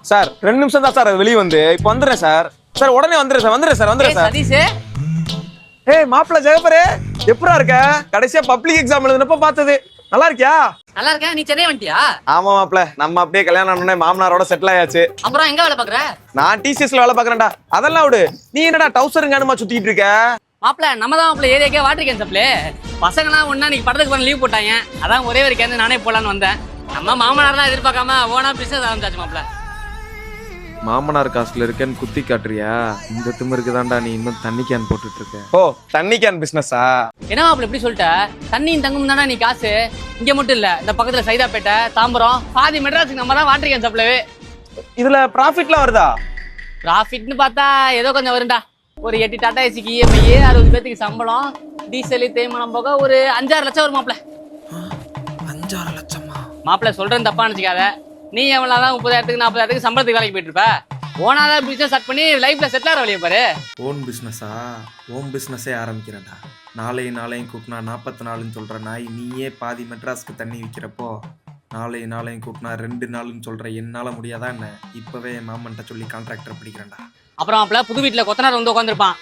Sir 2 நிமிஷம் தான் sir அது வெளியே வந்து இப்போ வந்துடுறேன் சார். சார் உடனே வந்துடுறேன் சார். சதீஷ் ஏய் மாப்பிள்ள ஜெகபரே, எப்படா இருக்க? கடைசியா பப்ளிக் எக்ஸாம் எழுதுனப்ப பார்த்தது. நல்லா இருக்கியா? நல்லா இருக்கேன். நீ சென்னை வந்துட்டியா? ஆமா மாப்பிள்ள, நம்ம அப்படியே கல்யாணம் ஆனோடனே மாமனாரோட செட்டில் ஆயாச்சு. அப்புறம் எங்க வேலை பாக்குற? நான் டிசிஎஸ்ல வேலை பாக்குறேன்டா. அதெல்லாம் விடு, நீ என்னடா டவுசருங்கானுமா சுத்திட்டு இருக்க? மாப்பிள்ள நம்ம தான் மாப்பிள்ள ஏரியாக்கே வாட்டர் கேன் சப்ளே. பசங்களாம் ஒன்னா நீ படத்துக்கு போன லீவ் போட்டாங்க. அதான் ஒரே ஒரு கேன் நானே போலான்னு வந்தேன். நம்ம மாமனார்லாம் எதிர்பார்க்காம ஓனா பிசினஸ் ஆரம்பிச்சாச்சு மாப்பிள்ள. மாமனார் காசுல இருக்கேன்னு குத்தி காட்டுறியா? இந்த திமிருக்கு தான்டா நீ இன்னும் தண்ணி கேன் போட்டுட்டு இருக்க. ஓ, தண்ணி கேன் பிசினஸா? என்ன மாப்பிள்ள இப்படி சொல்லிட்ட? தண்ணியும் தங்கும் தானே நீ காசு. இங்க மட்டும் இல்ல, இந்த பக்கத்துல சைதாப்பேட்டை, தாம்பரம், பாதி மெட்ராஸுக்கு நம்ம தான் வாட்டர் கேன் சப்ளேவே. இதுல ப்ராஃபிட்லாம் வருதா? ப்ராஃபிட்னு பார்த்தா ஏதோ கொஞ்சம் வரும்டா. ஒரு 8 டாடா ஏசிக்கு இஎம்ஐ, 60 பேத்துக்கு சம்பளம், டீசல் தேய்மானம் போக ஒரு 5-6 லட்சம் வரும் மாப்பிள்ள. 5-6 லட்சமா? மாப்பிள்ள சொல்றேன் தப்பா நினைச்சுக்காத. நீ எவ்வளவுதான் 30,000 40,000 சம்பளத்துக்கு வேலைக்கு போயிட்டு இருப்ப. ஓனாதான் பிசினஸ் ஸ்டார்ட் பண்ணி லைஃப்ல செட்டில் ஆகிற வழியை பாரு. ஓன் பிஸ்னஸா? ஓன் பிஸ்னஸே ஆரம்பிக்கிறேன்டா. நாளையும் கூப்பினா 44ன்னு சொல்ற நாய் நீயே பாதி மெட்ராஸ்க்கு தண்ணி விற்கிறப்போ நாளையும் கூப்பினா 2 நாளுன்னு சொல்ற என்னால முடியாதா என்ன? இப்பவே என் மாமன்ட்ட சொல்லி கான்ட்ராக்டர் பிடிக்கிறேன்டா. அப்புறம் மாப்பிள்ள புது வீட்டுல கொத்தனார் வந்து உட்காந்துருப்பான்.